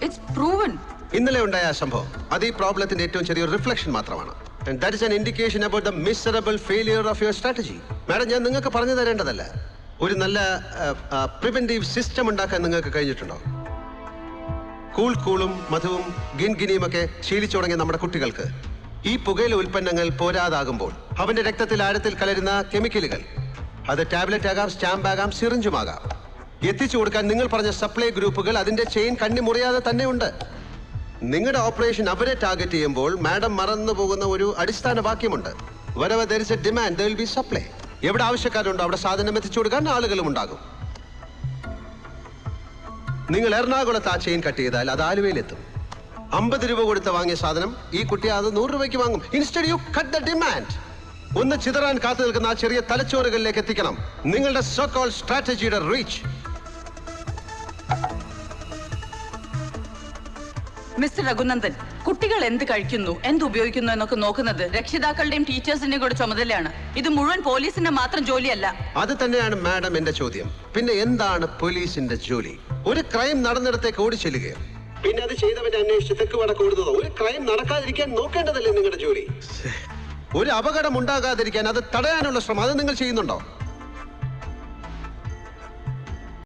It's proven. ഇന്നലെ ഉണ്ടായ ആ സംഭവം അത് ഈ പ്രോബ്ലത്തിന്റെ ഏറ്റവും ചെറിയൊരു റിഫ്ലക്ഷൻ മാത്രമാണ്. And that is an indication about the miserable failure of your strategy. Madam, ഞാൻ നിങ്ങൾക്ക് പറഞ്ഞു തരേണ്ടതല്ല. ഒരു നല്ല പ്രിവെന്റീവ് സിസ്റ്റം ഉണ്ടാക്കാൻ നിങ്ങൾക്ക് കഴിഞ്ഞിട്ടുണ്ടോ? കൂളും മധുവും ഗിൻഗിനിയും ഒക്കെ ശീലിച്ചു തുടങ്ങിയ നമ്മുടെ കുട്ടികൾക്ക് ഈ പുകയില ഉൽപ്പന്നങ്ങൾ പോരാതാകുമ്പോൾ അവന്റെ രക്തത്തിൽ ആഴത്തിൽ കലരുന്ന കെമിക്കലുകൾ, അത് ടാബ്ലറ്റ് ആകാം, സ്റ്റാമ്പ് ആകാം, സിറിഞ്ചുമാകാം, എത്തിച്ചു കൊടുക്കാൻ നിങ്ങൾ പറഞ്ഞ സപ്ലൈ ഗ്രൂപ്പുകൾ അതിന്റെ ചെയിൻ കണ്ണി മുറിയാതെ തന്നെ ഉണ്ട്. നിങ്ങളുടെ ഓപ്പറേഷൻ അവരെ ടാർഗറ്റ് ചെയ്യുമ്പോൾ മാഡം മറന്നു പോകുന്ന ഒരു അടിസ്ഥാന വാക്യമുണ്ട്. wherever there is a demand there will be supply. എവിടെ ആവശ്യക്കാരുണ്ടോ അവിടെ സാധനം എത്തിച്ചു കൊടുക്കാൻ ആളുകളും ഉണ്ടാകും. നിങ്ങൾ എറണാകുളത്ത് ആ ചെയിൻ കട്ട് ചെയ്താൽ അത് ആലുവയിലെത്തും. 50 രൂപ കൊടുത്ത് വാങ്ങിയ സാധനം ഈ കുട്ടി അത് 100 രൂപയ്ക്ക് വാങ്ങും. Instead you cut the demand. ഒന്ന് ചിതറാൻ കാത്തു നിൽക്കുന്ന ആ ചെറിയ തലച്ചോറുകളിലേക്ക് എത്തിക്കണം നിങ്ങളുടെ സോ കോൾഡ് സ്ട്രാറ്റജിയുടെ റീച്ച്. മിസ്റ്റർ രഘുനന്ദൻ, കുട്ടികൾ എന്ത് കഴിക്കുന്നു, എന്ത് ഉപയോഗിക്കുന്നു എന്നൊക്കെ നോക്കുന്നത് രക്ഷിതാക്കളുടെയും ടീച്ചേഴ്സിന്റെയും കൂടെ ചുമതലയാണ്. ഇത് മുഴുവൻ പോലീസിന്റെ മാത്രം ജോലിയല്ല. അത് തന്നെയാണ് മാഡം എന്റെ ചോദ്യം. പിന്നെ എന്താണ് പോലീസിന്റെ ജോലി? ഒരു ക്രൈം നടന്നിടത്തേക്ക് ഓടി ചെല്ലുകയോ പിന്നെ അത് ചെയ്തവനെ അന്വേഷിച്ച് തെക്ക് വടക്ക് ഓടുന്നതോ? ഒരു ക്രൈം നടക്കാതിരിക്കാൻ നോക്കേണ്ടതല്ലേ നിങ്ങളുടെ ജോലി? ഒരു അപകടം ഉണ്ടാകാതിരിക്കാൻ അത് തടയാനുള്ള ശ്രമം അത് നിങ്ങൾ ചെയ്യുന്നുണ്ടോ?